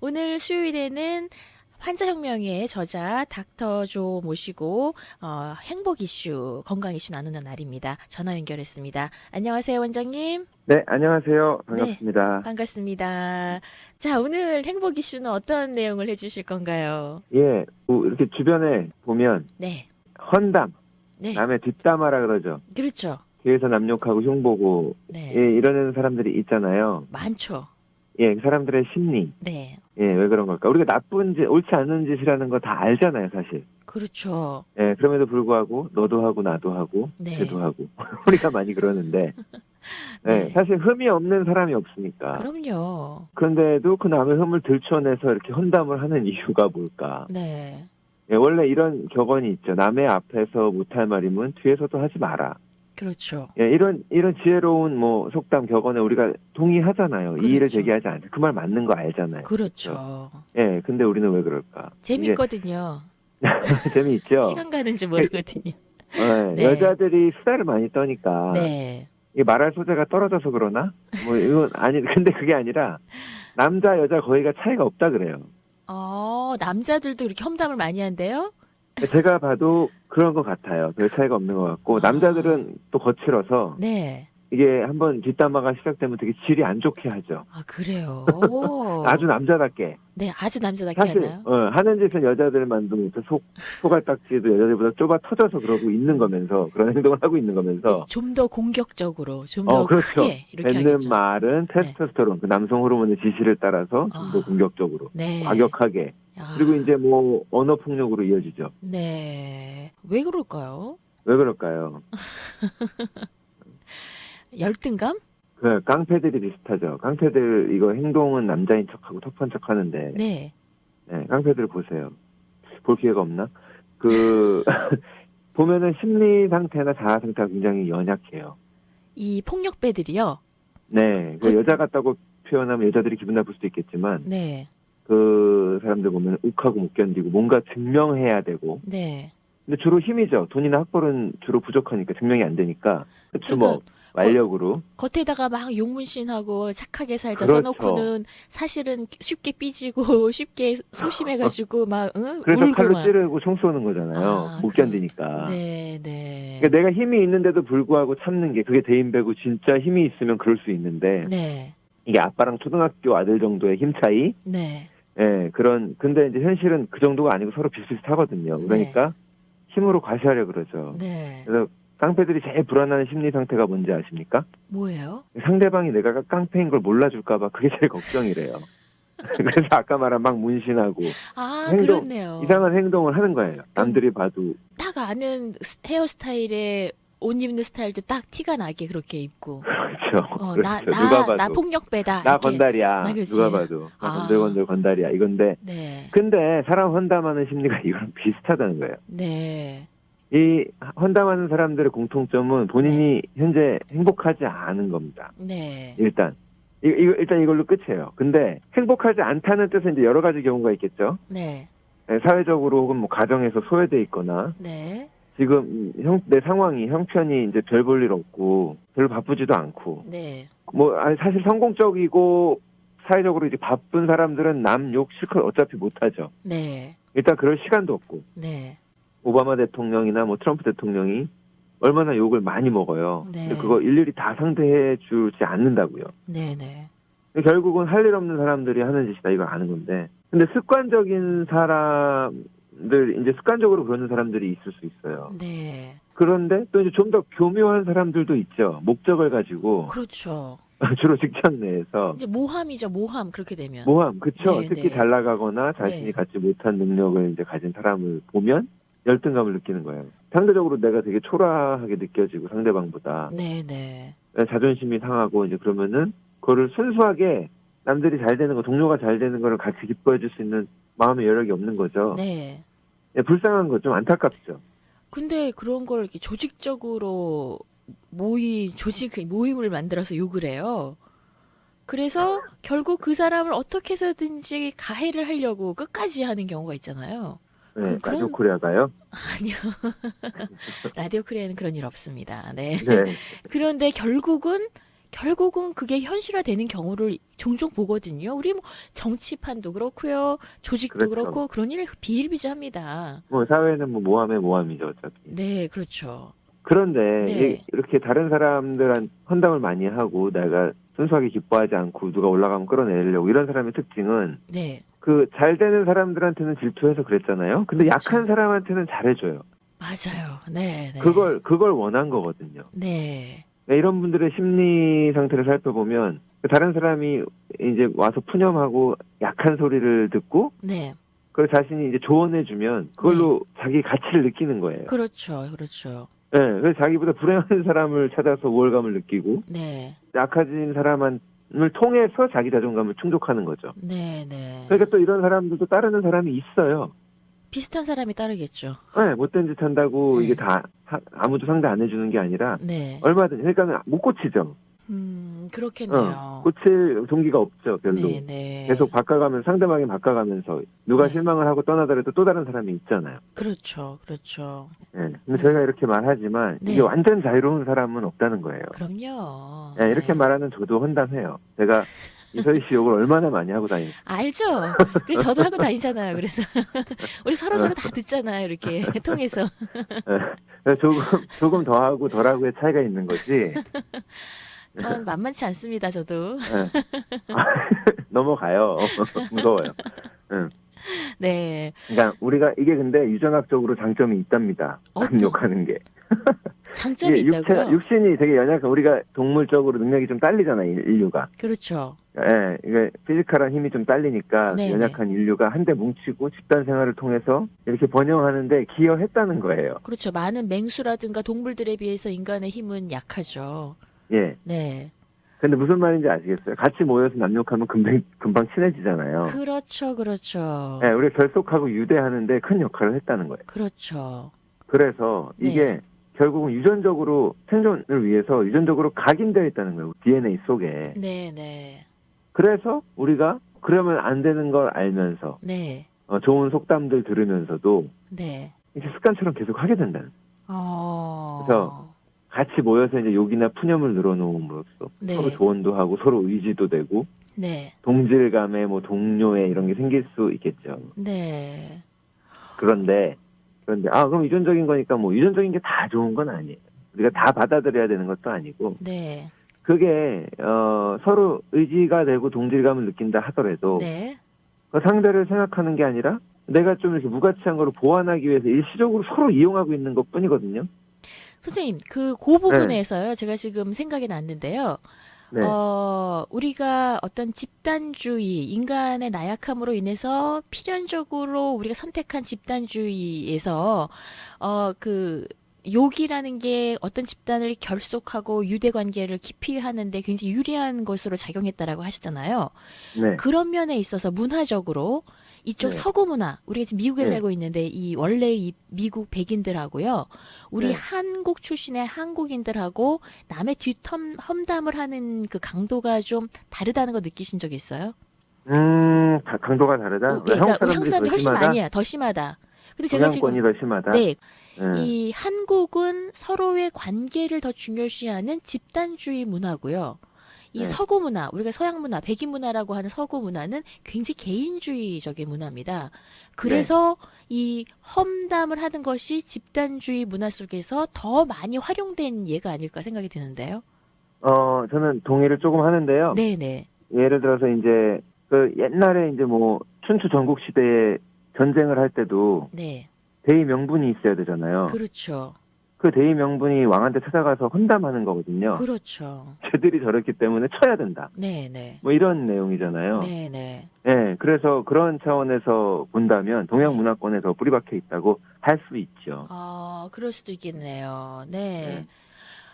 오늘 수요일에는 환자혁명의 저자 닥터 조 모시고 행복 이슈, 건강 이슈 나누는 날입니다. 전화 연결했습니다. 안녕하세요, 원장님. 네, 안녕하세요. 네, 반갑습니다. 반갑습니다. 자, 오늘 행복 이슈는 어떤 내용을 해주실 건가요? 예, 이렇게 주변에 보면 네, 헌담, 네, 남의 뒷담화라 그러죠. 그렇죠. 뒤에서 남 욕하고 흉보고, 예, 네, 이러는 사람들이 있잖아요. 많죠. 예, 그 사람들의 심리. 네, 예, 왜 그런 걸까? 우리가 나쁜 짓, 옳지 않은 짓이라는 거 다 알잖아요, 사실. 그렇죠. 예, 그럼에도 불구하고, 너도 하고, 나도 하고, 네, 쟤도 하고. 우리가 많이 그러는데, 예, 네, 사실 흠이 없는 사람이 없으니까. 그럼요. 그런데도 그 남의 흠을 들춰내서 이렇게 헌담을 하는 이유가 뭘까? 네, 예, 원래 이런 격언이 있죠. 남의 앞에서 못할 말이면 뒤에서도 하지 마라. 그렇죠. 예, 이런 지혜로운 뭐 속담 격언에 우리가 동의하잖아요. 이의를 그렇죠. 제기하지 않죠. 그 말 맞는 거 알잖아요. 그렇죠. 그렇죠. 예, 근데 우리는 왜 그럴까? 이게 재밌거든요. 재미있죠. 시간 가는 줄 예, 모르거든요. 네, 여자들이 수다를 많이 떠니까 네. 이게 말할 소재가 떨어져서 그러나? 뭐 이건 아니 근데 그게 아니라 남자 여자 거의가 차이가 없다 그래요. 남자들도 그렇게 험담을 많이 한대요? 제가 봐도 그런 것 같아요. 별 차이가 없는 것 같고 아, 남자들은 또 거칠어서 네. 이게 한번 뒷담화가 시작되면 되게 질이 안 좋게 하죠. 아, 그래요. 아주 남자답게. 네, 아주 남자답게 사실 하나요? 하는 짓은 여자들만도 못해 소갈딱지도 여자들보다 좁아 터져서 그러고 있는 거면서 그런 행동을 하고 있는 네, 거면서 좀 더 공격적으로, 좀 더 그렇죠. 크게 이렇게 뱉는 하겠죠. 말은 네. 테스토스테론 그 남성 호르몬의 지시를 따라서 좀 더 아, 공격적으로 네. 과격하게 그리고 아, 이제 뭐 언어 폭력으로 이어지죠. 네. 왜 그럴까요? 왜 그럴까요? 열등감? 그 깡패들이 비슷하죠. 깡패들 이거 행동은 남자인 척하고 터프한 척하는데 네. 네, 깡패들 보세요. 볼 기회가 없나? 그 보면은 심리 상태나 자아 상태가 굉장히 연약해요. 이 폭력배들이요? 네, 거, 그 여자 같다고 표현하면 여자들이 기분 나쁠 수도 있겠지만 네. 그 사람들 보면 욱하고 못 견디고 뭔가 증명해야 되고. 네. 근데 주로 힘이죠. 돈이나 학벌은 주로 부족하니까 증명이 안 되니까 그러니까, 주먹, 완력으로. 겉에다가 막 용문신하고 착하게 살자 그렇죠. 써놓고는 사실은 쉽게 삐지고 쉽게 소심해가지고 막 응? 그래서 울고 칼로 막. 찌르고 총 쏘는 거잖아요. 못 견디니까. 네, 네, 그러니까 내가 힘이 있는데도 불구하고 참는 게 그게 대인배고 진짜 힘이 있으면 그럴 수 있는데 네, 이게 아빠랑 초등학교 아들 정도의 힘 차이? 네, 예, 근데 이제 현실은 그 정도가 아니고 서로 비슷비슷하거든요. 네, 그러니까 힘으로 과시하려 그러죠. 네. 그래서 깡패들이 제일 불안한 심리 상태가 뭔지 아십니까? 뭐예요? 상대방이 내가 깡패인 걸 몰라줄까봐 그게 제일 걱정이래요. 그래서 아까 말한 막 문신하고 아, 그렇네요. 이상한 행동을 하는 거예요. 그럼 남들이 봐도. 딱 아는 헤어스타일에 옷 입는 스타일도 딱 티가 나게 그렇게 입고. 그렇죠. 나, 그렇죠. 누가 나 봐도. 폭력배다. 나 이렇게. 나 건달이야. 누가 그렇지. 봐도. 나 아, 건들건들 건달이야. 이건데. 네, 근데 사람 헌담하는 심리가 이거랑 비슷하다는 거예요. 네, 이 헌담하는 사람들의 공통점은 네, 본인이 현재 행복하지 않은 겁니다. 네, 일단. 일단 이걸로 끝이에요. 근데 행복하지 않다는 뜻은 이제 여러 가지 경우가 있겠죠. 네, 네, 사회적으로 혹은 뭐 가정에서 소외돼 있거나 네, 지금 내 상황이 형편이 이제 별 볼 일 없고 별로 바쁘지도 않고 네, 뭐 아니, 사실 성공적이고 사회적으로 이제 바쁜 사람들은 남 욕 실컷 어차피 못하죠. 네, 일단 그럴 시간도 없고 네, 오바마 대통령이나 뭐 트럼프 대통령이 얼마나 욕을 많이 먹어요. 근데 네, 그거 일일이 다 상대해 주지 않는다고요. 네, 네. 결국은 할 일 없는 사람들이 하는 짓이다 이걸 아는 건데. 근데 습관적인 사람들 이제 습관적으로 그러는 사람들이 있을 수 있어요. 네. 그런데 또 이제 좀 더 교묘한 사람들도 있죠. 목적을 가지고 그렇죠. 주로 직장 내에서 이제 모함이죠, 모함, 그렇게 되면. 모함, 그쵸. 네, 특히 네, 잘 나가거나 자신이 네, 갖지 못한 능력을 이제 가진 사람을 보면 열등감을 느끼는 거예요. 상대적으로 내가 되게 초라하게 느껴지고 상대방보다 네, 네, 자존심이 상하고 이제 그러면은 그거를 순수하게 남들이 잘 되는 거, 동료가 잘 되는 거를 같이 기뻐해 줄 수 있는 마음의 여력이 없는 거죠. 네. 예, 불쌍한 거 좀 안타깝죠. 근데 그런 걸 이렇게 조직적으로 모임을 만들어서 욕을 해요. 그래서 결국 그 사람을 어떻게 해서든지 가해를 하려고 끝까지 하는 경우가 있잖아요. 네, 라디오 그런, 코리아가요? 아니요. 라디오 크레에는 그런 일 없습니다. 네. 네. 그런데 결국은 결국은 그게 현실화되는 경우를 종종 보거든요. 우리 뭐 정치판도 그렇고요, 조직도 그렇죠. 그렇고 그런 일 비일비재합니다. 뭐 사회는 뭐 모함의 모함이죠, 어차피. 네, 그렇죠. 그런데 네, 이렇게 다른 사람들한 헌담을 많이 하고 내가 순수하게 기뻐하지 않고 누가 올라가면 끌어내려고 이런 사람의 특징은 네, 그 잘 되는 사람들한테는 질투해서 그랬잖아요. 근데 그렇죠. 약한 사람한테는 잘해줘요. 맞아요. 네, 네, 그걸 원한 거거든요. 네, 네, 이런 분들의 심리 상태를 살펴보면 다른 사람이 이제 와서 푸념하고 약한 소리를 듣고 네, 그걸 자신이 이제 조언해주면 그걸로 자기 가치를 느끼는 거예요. 그렇죠, 그렇죠. 네, 그래서 자기보다 불행한 사람을 찾아서 우월감을 느끼고 네, 약해진 사람을 통해서 자기 자존감을 충족하는 거죠. 네, 네. 그러니까 또 이런 사람들도 따르는 사람이 있어요. 비슷한 사람이 따르겠죠. 네, 못된 짓 한다고 네. 이게 다 아무도 상대 안 해주는 게 아니라 네, 얼마든지 그러니까 못 고치죠. 그렇겠네요. 고칠 동기가 없죠, 별로. 네, 네. 계속 바꿔가면서 상대방이 바꿔가면서 누가 네. 실망을 하고 떠나더라도 또 다른 사람이 있잖아요. 그렇죠, 그렇죠. 예. 근데 저희가 이렇게 말하지만 네. 이게 완전 자유로운 사람은 없다는 거예요. 그럼요. 예, 이렇게 네. 말하는 저도 헌담해요. 제가 이서희 씨 욕을 얼마나 많이 하고 다니는지. 알죠? 그래서 저도 하고 다니잖아요. 그래서 우리 서로 다 듣잖아요. 이렇게 통해서. 예. 조금 더 하고 덜 하고의 차이가 있는 거지. 전 만만치 않습니다. 저도. 예. 넘어가요. 무서워요. 예. 네. 그러니까 우리가 이게 근데 유전학적으로 장점이 있답니다. 남 욕하는 게. 장점이 이게 있다고요? 육신이 되게 연약한 우리가 동물적으로 능력이 좀 딸리잖아요, 인류가. 그렇죠. 예, 이게 피지컬한 힘이 좀 딸리니까 네네. 연약한 인류가 한데 뭉치고 집단 생활을 통해서 이렇게 번영하는데 기여했다는 거예요. 그렇죠. 많은 맹수라든가 동물들에 비해서 인간의 힘은 약하죠. 예. 네. 근데 무슨 말인지 아시겠어요? 같이 모여서 남욕하면 금방 친해지잖아요. 그렇죠, 그렇죠. 예, 우리가 결속하고 유대하는데 큰 역할을 했다는 거예요. 그렇죠. 그래서 이게 네. 결국은 유전적으로 생존을 위해서 유전적으로 각인되어 있다는 거예요. DNA 속에. 네, 네. 그래서 우리가 그러면 안 되는 걸 알면서 네. 좋은 속담들 들으면서도 네. 이렇게 습관처럼 계속 하게 된다는. 그래서 같이 모여서 이제 욕이나 푸념을 늘어놓음으로써 네. 서로 조언도 하고 서로 의지도 되고 네. 동질감에 뭐 동료애 이런 게 생길 수 있겠죠. 네. 그런데 그럼 유전적인 거니까 뭐 유전적인 게 다 좋은 건 아니에요. 우리가 다 받아들여야 되는 것도 아니고 네. 그게 서로 의지가 되고 동질감을 느낀다 하더라도 네. 그 상대를 생각하는 게 아니라 내가 좀 이렇게 무가치한 거를 보완하기 위해서 일시적으로 서로 이용하고 있는 것뿐이거든요. 선생님, 그 부분에서요. 제가 지금 생각이 났는데요. 네. 우리가 어떤 집단주의, 인간의 나약함으로 인해서 필연적으로 우리가 선택한 집단주의에서, 그, 욕이라는 게 어떤 집단을 결속하고 유대 관계를 깊이 하는데 굉장히 유리한 것으로 작용했다라고 하셨잖아요. 네. 그런 면에 있어서 문화적으로 이쪽 네. 서구 문화, 우리가 지금 미국에 네. 살고 있는데 이 원래 이 미국 백인들하고요, 우리 네. 한국 출신의 한국인들하고 남의 험담을 하는 그 강도가 좀 다르다는 거 느끼신 적 있어요? 강도가 다르다? 그러니까 우리 한국 사람들이 사람들이 더 훨씬 심하다? 많이야, 더 심하다. 근데 제가 지금 동양권이 더 심하다? 네, 네. 이 한국은 서로의 관계를 더 중요시하는 집단주의 문화고요. 이 네. 서구 문화, 우리가 서양 문화, 백인 문화라고 하는 서구 문화는 굉장히 개인주의적인 문화입니다. 그래서 이 험담을 하는 것이 집단주의 문화 속에서 더 많이 활용된 예가 아닐까 생각이 드는데요. 저는 동의를 조금 하는데요. 네네. 예를 들어서 이제 그 옛날에 이제 뭐 춘추 전국 시대에 전쟁을 할 때도 네. 대의 명분이 있어야 되잖아요. 그렇죠. 그 대의 명분이 왕한테 찾아가서 헌담하는 거거든요. 그렇죠. 쟤들이 저렇기 때문에 쳐야 된다. 네네. 뭐 이런 내용이잖아요. 네네. 네, 그래서 그런 차원에서 본다면 동양 문화권에 더 뿌리박혀 있다고 할 수 있죠. 그럴 수도 있겠네요. 네. 네.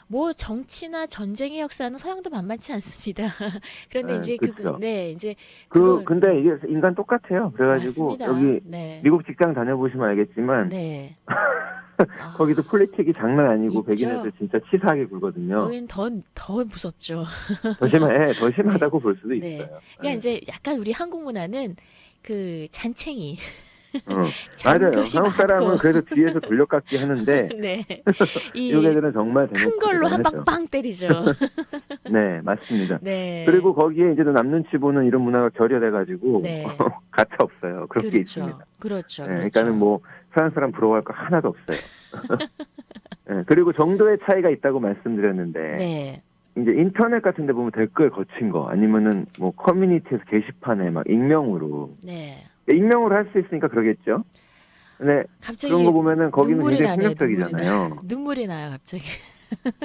뭐 정치나 전쟁의 역사는 서양도 만만치 않습니다. 그런데 네, 이제 그렇죠. 이제 근데 이게 인간 똑같아요. 그래가지고 맞습니다. 여기 네. 미국 직장 다녀보시면 알겠지만 네. 거기도 폴리틱이 장난 아니고 있죠. 백인애들 진짜 치사하게 굴거든요. 거긴 더 무섭죠. 더 심하다고 볼 수도 네. 있어요. 그러니까 네. 이제 약간 우리 한국 문화는 그 잔챙이 맞아요. 잔것이 한국 사람은 많고. 그래도 뒤에서 돌려깎기 하는데 네. 미국 이 애들은 정말 큰 걸로 한 방 하죠. 빵 때리죠. 네, 맞습니다. 네. 그리고 거기에 이제 남 눈치 보는 이런 문화가 결여돼가지고 네. 가차 없어요. 그런 게 있습니다. 그렇죠. 네, 그렇죠. 그러니까는 뭐 서양 사람 부러워할 거 하나도 없어요. 네, 그리고 정도의 차이가 있다고 말씀드렸는데 네. 이제 인터넷 같은 데 보면 댓글 거친 거 아니면은 뭐 커뮤니티에서 게시판에 막 익명으로 네. 할 수 있으니까 그러겠죠. 근데 갑자기 그런 거 보면은 거기는 눈물이 굉장히 나네요. 폭력적이잖아요. 눈물이 나요, 갑자기.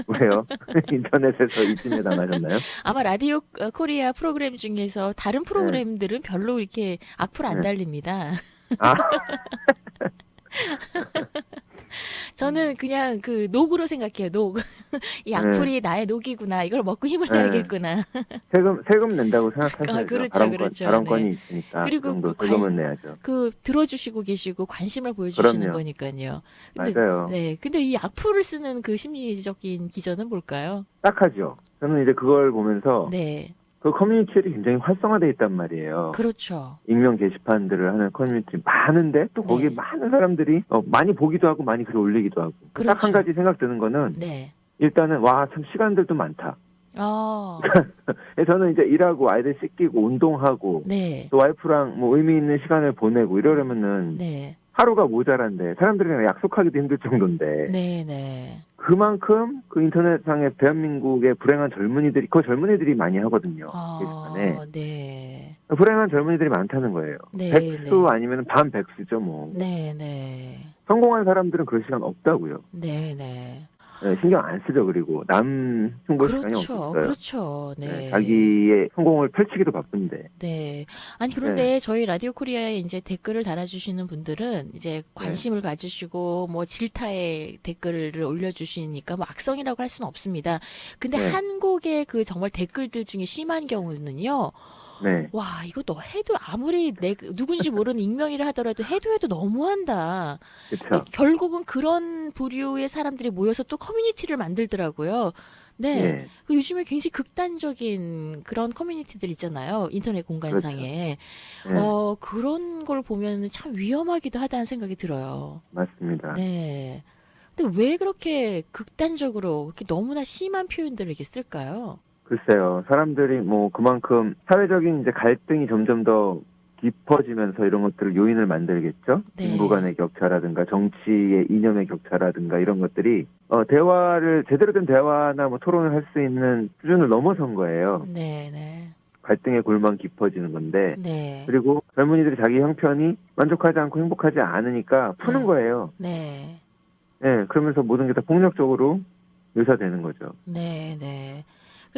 왜요? 인터넷에서 이쯤에 당하셨나요? 아마 라디오 코리아 프로그램 중에서 다른 프로그램들은 별로 이렇게 악플 안 네. 달립니다. 아, 저는 그냥 그 녹으로 생각해요. 녹. 이 네. 악플이 나의 녹이구나. 이걸 먹고 힘을 네. 내야겠구나. 세금 낸다고 생각하셔야죠. 그렇죠, 발언권이 네. 있으니까 그리고 그 정도 그 세금은 내야죠. 그 들어주시고 계시고 관심을 보여주시는 그럼요. 거니까요. 근데, 맞아요. 네. 근데 이 악플을 쓰는 그 심리적인 기전은 뭘까요? 딱하죠. 저는 이제 그걸 보면서 네. 그 커뮤니티들이 굉장히 활성화되어 있단 말이에요. 그렇죠. 익명 게시판들을 하는 커뮤니티 많은데 또 거기에 네. 많은 사람들이 많이 보기도 하고 많이 글을 올리기도 하고 딱 그렇죠. 한 가지 생각 드는 거는 네. 일단은 와 참 시간들도 많다. 저는 이제 일하고 아이들 씻기고 운동하고 네. 또 와이프랑 뭐 의미 있는 시간을 보내고 이러려면은 네. 하루가 모자란데 사람들이랑 약속하기도 힘들 정도인데 네. 네. 그만큼 그 인터넷상에 대한민국의 불행한 젊은이들이 그 젊은이들이 많이 하거든요. 게시판에 네. 불행한 젊은이들이 많다는 거예요. 네. 백수 네. 아니면 반백수죠 뭐. 네. 네. 성공한 사람들은 그럴 시간 없다고요. 네. 네. 네, 신경 안 쓰죠. 그리고 남 흉볼 시간이 그렇죠. 없어요. 그렇죠. 네, 네. 자기의 성공을 펼치기도 바쁜데. 네. 아니, 그런데 저희 라디오 코리아에 이제 댓글을 달아주시는 분들은 이제 관심을 가지시고 뭐 질타의 댓글을 올려주시니까 뭐 악성이라고 할 수는 없습니다. 근데 네. 한국의 그 정말 댓글들 중에 심한 경우는요. 네, 와, 이거 너 해도 아무리 누군지 모르는 익명이라 하더라도 해도 너무한다. 그렇죠. 결국은 그런 부류의 사람들이 모여서 또 커뮤니티를 만들더라고요. 네. 예, 그 요즘에 굉장히 극단적인 그런 커뮤니티들 있잖아요. 인터넷 공간상에. 예, 그런 걸 보면 참 위험하기도 하다는 생각이 들어요. 맞습니다. 네. 근데 왜 그렇게 극단적으로 이렇게 너무나 심한 표현들을 이렇게 쓸까요? 글쎄요, 사람들이 뭐 그만큼 사회적인 이제 갈등이 점점 더 깊어지면서 이런 것들을 요인을 만들겠죠. 네. 인구 간의 격차라든가 정치의 이념의 격차라든가 이런 것들이 대화를 제대로 된 대화나 뭐 토론을 할 수 있는 수준을 넘어선 거예요. 네, 네. 갈등의 골만 깊어지는 건데 네. 그리고 젊은이들이 자기 형편이 만족하지 않고 행복하지 않으니까 푸는 네. 거예요. 네. 예, 그러면서 모든 게 다 폭력적으로 묘사되는 거죠. 네, 네.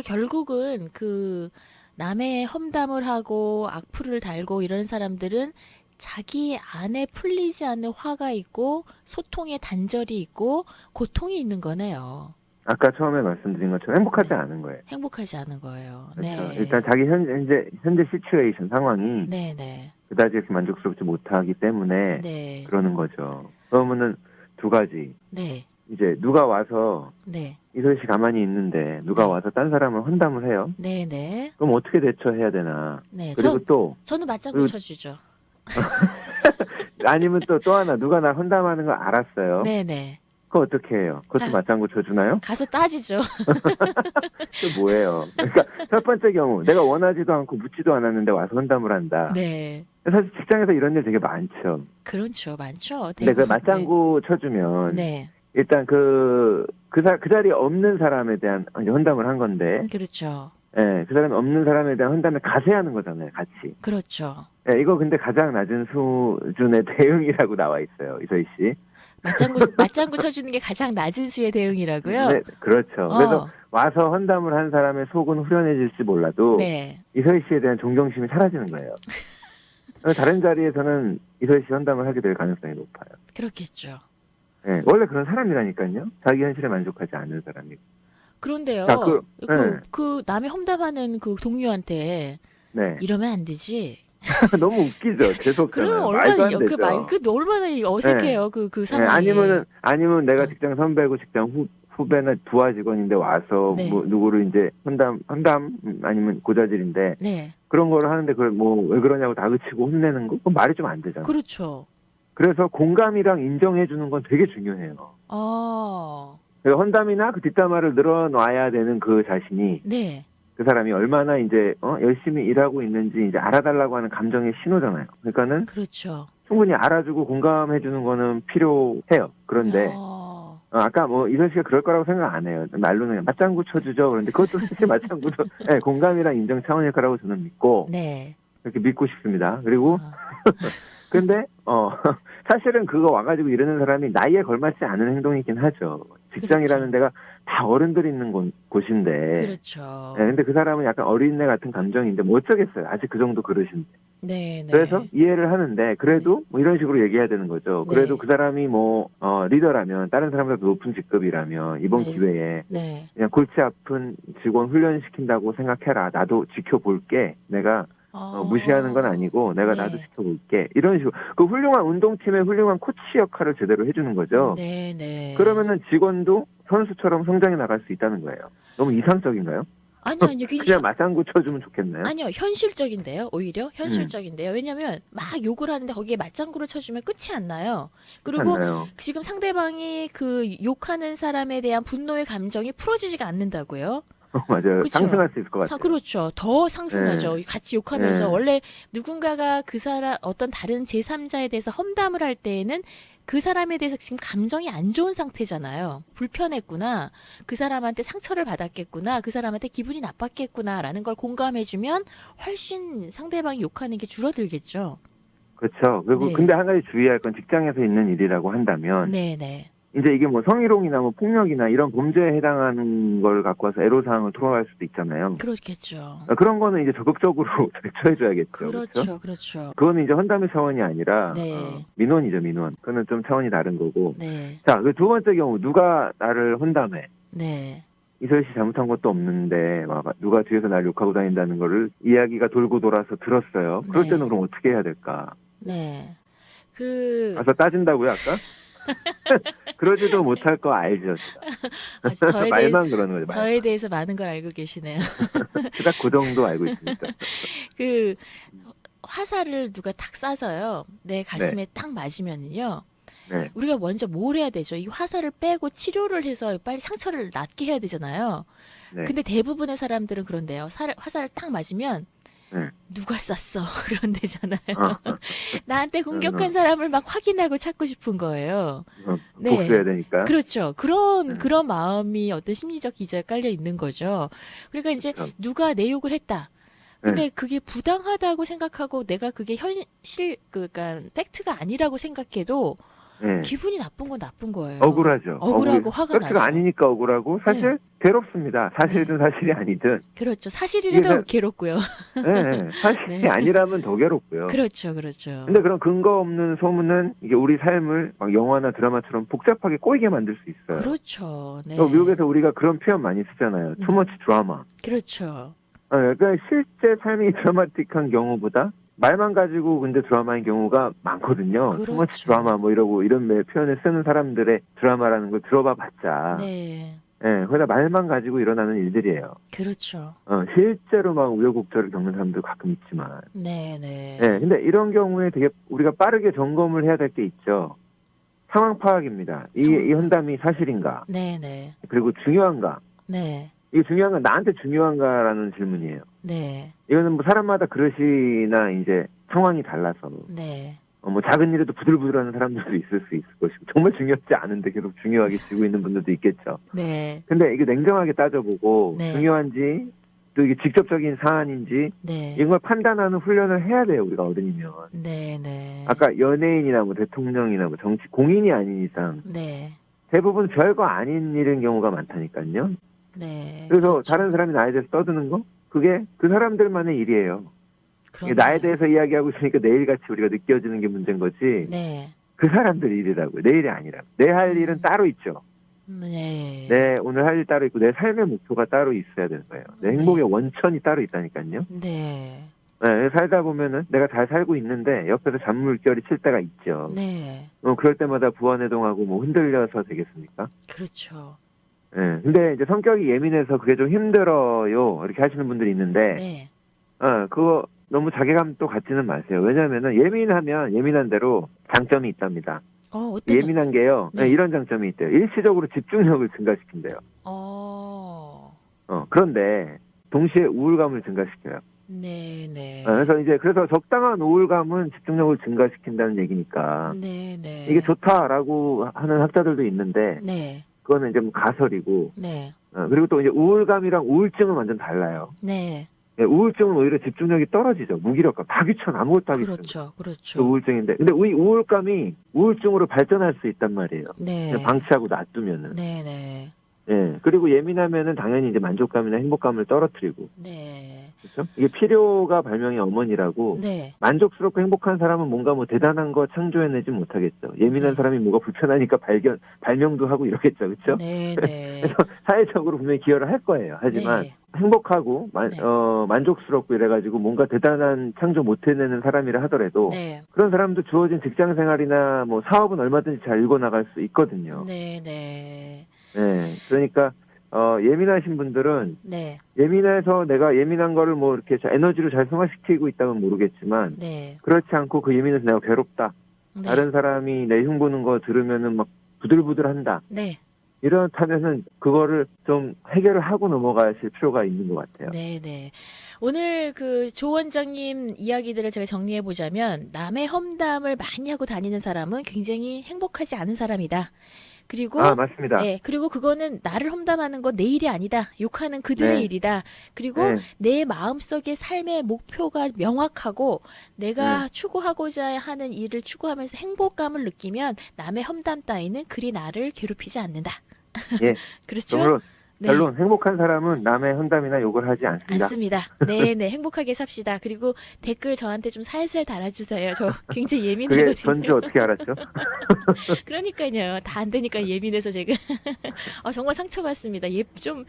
결국은 그 남의 험담을 하고 악플을 달고 이런 사람들은 자기 안에 풀리지 않는 화가 있고 소통의 단절이 있고 고통이 있는 거네요. 아까 처음에 말씀드린 것처럼 행복하지 않은 거예요. 행복하지 않은 거예요. 그렇죠. 네. 일단 자기 현재 시츄에이션 상황이 네, 네. 그다지 이렇게 만족스럽지 못하기 때문에 네. 그러는 거죠. 그러면은 두 가지. 네. 이제 누가 와서 네. 이소희 씨 가만히 있는데 누가 네. 와서 딴 사람을 험담을 해요. 네, 네. 그럼 어떻게 대처해야 되나. 네. 그리고 또 저는 맞장구 그리고- 쳐주죠. 아니면 또 하나 누가 나 험담하는 거 알았어요. 네, 네. 그거 어떻게 해요? 그것도 맞장구 쳐주나요? 가서 따지죠. 그 뭐예요? 그러니까 첫 번째 경우 내가 원하지도 않고 묻지도 않았는데 와서 험담을 한다. 네. 사실 직장에서 이런 일 되게 많죠. 그렇죠. 많죠. 근데 그 대부분. 맞장구 쳐주면 네. 일단 그 자리에 없는 사람에 대한 이제 험담을 한 건데, 그렇죠. 예, 그 사람이 없는 사람에 대한 험담을 가세하는 거잖아요, 같이. 그렇죠. 예, 이거 근데 가장 낮은 수준의 대응이라고 나와 있어요, 이소희 씨. 맞장구 쳐주는 게 가장 낮은 수의 대응이라고요? 네, 그렇죠. 어. 그래서 와서 험담을 한 사람의 속은 후련해질지 몰라도 네. 이소희 씨에 대한 존경심이 사라지는 거예요. 다른 자리에서는 이소희 씨 험담을 하게 될 가능성이 높아요. 그렇겠죠. 예, 원래 그런 사람이라니까요. 자기 현실에 만족하지 않는 사람이. 그런데요. 자, 그 남의 험담하는 그 동료한테 네. 이러면 안 되지. 너무 웃기죠. 재수없잖아요. 그러면 말도 얼마나 안 되죠. 얼마나 어색해요. 그 네, 상황이. 아니면 내가 네. 직장 선배고 직장 후배나 부하 직원인데 와서 네. 뭐 누구를 이제 험담 아니면 고자질인데 네. 그런 거를 하는데 그걸 뭐 왜 그러냐고 다그치고 혼내는 거 그건 말이 좀 안 되잖아요. 그렇죠. 그래서 공감이랑 인정해주는 건 되게 중요해요. 그래서 헌담이나 그 뒷담화를 늘어놔야 되는 그 자신이 네. 그 사람이 얼마나 이제 열심히 일하고 있는지 이제 알아달라고 하는 감정의 신호잖아요. 그러니까는 그렇죠. 충분히 알아주고 공감해주는 거는 필요해요. 그런데 아까 뭐 이선 씨가 그럴 거라고 생각 안 해요. 말로는 그냥 맞장구 쳐주죠. 그런데 그것도 사실 맞장구도 네, 공감이랑 인정 차원일 거라고 저는 믿고 네. 그렇게 믿고 싶습니다. 그리고 아, 근데 사실은 그거 와가지고 이러는 사람이 나이에 걸맞지 않은 행동이긴 하죠. 직장이라는 그렇죠. 데가 다 어른들 있는 곳인데. 그렇죠. 네, 근데 그 사람은 약간 어린애 같은 감정인데 뭐 어쩌겠어요. 아직 그 정도 그러신데. 네, 그래서 네. 이해를 하는데 그래도 뭐 이런 식으로 얘기해야 되는 거죠. 네. 그래도 그 사람이 뭐 리더라면 다른 사람보다 높은 직급이라면 이번 네. 기회에 네. 그냥 골치 아픈 직원 훈련시킨다고 생각해라. 나도 지켜볼게. 내가 무시하는 건 아니고 내가 나도 네. 지켜볼게. 이런 식으로 그 훌륭한 운동팀의 훌륭한 코치 역할을 제대로 해주는 거죠. 네, 네. 그러면은 직원도 선수처럼 성장해 나갈 수 있다는 거예요. 너무 이상적인가요? 아니요. 그냥 맞장구 쳐주면 좋겠나요? 아니요, 현실적인데요. 오히려 음. 현실적인데요. 왜냐면 막 욕을 하는데 거기에 맞장구를 쳐주면 끝이 안 나요. 그리고 않나요? 지금 상대방이 그 욕하는 사람에 대한 분노의 감정이 풀어지지가 않는다고요. 맞아요. 그쵸? 상승할 수 있을 것 같아요. 그렇죠. 더 상승하죠. 같이 욕하면서 네. 원래 누군가가 그 사람 어떤 다른 제3자에 대해서 험담을 할 때에는 그 사람에 대해서 지금 감정이 안 좋은 상태잖아요. 불편했구나. 그 사람한테 상처를 받았겠구나. 그 사람한테 기분이 나빴겠구나라는 걸 공감해주면 훨씬 상대방이 욕하는 게 줄어들겠죠. 그렇죠. 그리고 네. 근데 한 가지 주의할 건 직장에서 있는 일이라고 한다면 네네. 이제 이게 뭐 성희롱이나 뭐 폭력이나 이런 범죄에 해당하는 걸 갖고 와서 애로사항을 토로할 수도 있잖아요. 그렇겠죠. 그런 거는 이제 적극적으로 대처해줘야겠죠. 그렇죠. 그렇죠. 그거는 이제 헌담의 차원이 아니라 네. 민원이죠, 민원. 그거는 좀 차원이 다른 거고. 네. 자, 그 두 번째 경우 누가 나를 헌담해? 네. 이설 씨 잘못한 것도 없는데 막 누가 뒤에서 날 욕하고 다닌다는 거를 이야기가 돌고 돌아서 들었어요. 그럴 네. 때는 그럼 어떻게 해야 될까? 네. 가서 따진다고요, 아까? 그러지도 못할 거 알죠. 저에 말만 그러는 거죠. 저에 대해서 많은 걸 알고 계시네요. 딱 그 정도 알고 있습니다. 그 화살을 누가 탁 쏴서요. 내 가슴에 딱 맞으면은요. 네. 우리가 먼저 뭘 해야 되죠? 이 화살을 빼고 치료를 해서 빨리 상처를 낫게 해야 되잖아요. 네. 근데 대부분의 사람들은 그런데요. 화살을 딱 맞으면 네. 누가 쐈어? 그런 데잖아요. 어, 나한테 공격한 사람을 막 확인하고 찾고 싶은 거예요. 네. 복수해야 되니까. 그렇죠. 그런 마음이 어떤 심리적 기저에 깔려 있는 거죠. 그러니까 이제 그렇죠. 누가 내 욕을 했다. 근데 네. 그게 부당하다고 생각하고 내가 그게 그러니까 팩트가 아니라고 생각해도 네. 기분이 나쁜 건 나쁜 거예요. 억울하죠. 억울하고 화가 나죠. 팩트가 아니니까 억울하고 사실 괴롭습니다. 사실이든 사실이 아니든. 그렇죠. 사실이라도 이게 괴롭고요. 네. 사실이 네. 아니라면 더 괴롭고요. 그렇죠. 그렇죠. 근데 그런 근거 없는 소문은 이게 우리 삶을 막 영화나 드라마처럼 복잡하게 꼬이게 만들 수 있어요. 그렇죠. 네. 미국에서 우리가 그런 표현 많이 쓰잖아요. too much drama. 그렇죠. 그러니까 실제 삶이 드라마틱한 경우보다 말만 가지고 근데 드라마인 경우가 많거든요. 그렇죠. too much drama 뭐 이러고 이런 표현을 쓰는 사람들의 드라마라는 걸 들어봐 봤자 네. 거기다 말만 가지고 일어나는 일들이에요. 그렇죠. 실제로 막 우여곡절을 겪는 사람들 가끔 있지만. 네, 네. 근데 이런 경우에 되게 우리가 빠르게 점검을 해야 될 게 있죠. 상황 파악입니다. 이 헌담이 사실인가? 네, 네. 그리고 중요한가? 네. 이게 중요한가? 나한테 중요한가라는 질문이에요. 네. 이거는 뭐 사람마다 그릇이나 이제 상황이 달라서 네. 뭐 작은 일에도 부들부들하는 사람들도 있을 수 있을 것이고 정말 중요하지 않은데 계속 중요하게 지고 있는 분들도 있겠죠. 네. 근데 이게 냉정하게 따져보고 네. 중요한지 또 이게 직접적인 사안인지 네. 이런 걸 판단하는 훈련을 해야 돼요. 우리가 어른이면. 네, 네. 아까 연예인이나 뭐 대통령이나 뭐 정치 공인이 아닌 이상 네. 대부분 별거 아닌 일인 경우가 많다니까요. 네. 그래서 그렇죠. 다른 사람이 나에 대해서 떠드는 거 그게 그 사람들만의 일이에요. 그럼요. 나에 대해서 이야기하고 있으니까 내 일같이 우리가 느껴지는 게 문제인 거지. 네. 그 사람들 일이라고요. 내 일이 아니라고. 내 할 일은 따로 있죠. 네. 내 오늘 할 일 따로 있고 내 삶의 목표가 따로 있어야 되는 거예요. 내 행복의 원천이 따로 있다니까요. 네. 살다 보면은 내가 잘 살고 있는데 옆에서 잔물결이 칠 때가 있죠. 네. 그럴 때마다 부안해동하고 뭐 흔들려서 되겠습니까? 그렇죠. 근데 이제 성격이 예민해서 그게 좀 힘들어요. 이렇게 하시는 분들이 있는데, 네. 그거 너무 자괴감 또 갖지는 마세요. 왜냐면은 예민하면 예민한 대로 장점이 있답니다. 어떤 예민한 게요. 네. 이런 장점이 있대요. 일시적으로 집중력을 증가시킨대요. 그런데 동시에 우울감을 증가시켜요. 네네. 그래서 적당한 우울감은 집중력을 증가시킨다는 얘기니까 네네. 이게 좋다라고 하는 학자들도 있는데 네. 그거는 이제 뭐 가설이고 네. 그리고 또 이제 우울감이랑 우울증은 완전 달라요. 네. 우울증은 오히려 집중력이 떨어지죠. 무기력감, 다 귀찮아, 아무것도 하기 싫은 거. 그렇죠. 그 우울증인데, 근데 이 우울감이 우울증으로 발전할 수 있단 말이에요. 네. 그냥 방치하고 놔두면은. 네네. 예. 그리고 예민하면은 당연히 이제 만족감이나 행복감을 떨어뜨리고. 네. 그렇죠? 이게 필요가 발명의 어머니라고. 네. 만족스럽고 행복한 사람은 뭔가 뭐 대단한 거 창조해내지 못하겠죠. 예민한 네. 사람이 뭐가 불편하니까 발명도 하고 이러겠죠. 그렇죠? 네네. 그래서 사회적으로 분명히 기여를 할 거예요. 하지만 네. 행복하고 네. 만족스럽고 이래가지고 뭔가 대단한 창조 못 해내는 사람이라 하더라도 네. 그런 사람도 주어진 직장 생활이나 뭐 사업은 얼마든지 잘 이뤄나갈 수 있거든요. 네네. 네, 그러니까 예민하신 분들은 네. 예민해서 내가 예민한 거를 뭐 이렇게 에너지로 잘 승화시키고 있다면 모르겠지만 네. 그렇지 않고 그 예민해서 내가 괴롭다. 네. 다른 사람이 내 흉보는 거 들으면은 막 부들부들한다. 네. 이렇다면은 그거를 좀 해결을 하고 넘어가실 필요가 있는 것 같아요. 네네. 오늘 그 조 원장님 이야기들을 제가 정리해 보자면 남의 험담을 많이 하고 다니는 사람은 굉장히 행복하지 않은 사람이다. 그리고 맞습니다. 네, 그리고 그거는 나를 험담하는 건 내 일이 아니다. 욕하는 그들의 네. 일이다. 그리고 네. 내 마음속의 삶의 목표가 명확하고 내가 추구하고자 하는 일을 추구하면서 행복감을 느끼면 남의 험담 따위는 그리 나를 괴롭히지 않는다. 예. 그렇죠? 결론 행복한 사람은 남의 험담이나 욕을 하지 않습니다. 않습니다. 네네, 행복하게 삽시다. 그리고 댓글 저한테 좀 살살 달아주세요. 저 굉장히 그게 예민하거든요. 전지 어떻게 알았죠? 그러니까요. 다 안 되니까 예민해서 제가 정말 상처받습니다. 좀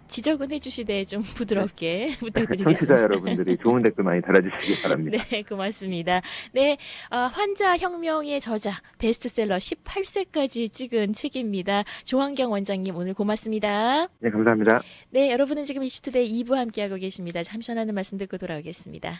지적은 해주시되 좀 부드럽게 부탁드리겠습니다. 청취자 여러분들이 좋은 댓글 많이 달아주시기 바랍니다. 네, 고맙습니다. 네, 환자혁명의 저자, 베스트셀러 18세까지 찍은 책입니다. 조한경 원장님 오늘 고맙습니다. 네, 감사합니다. 네, 여러분은 지금 이슈투데이 2부 함께하고 계십니다. 잠시 전하는 말씀 듣고 돌아오겠습니다.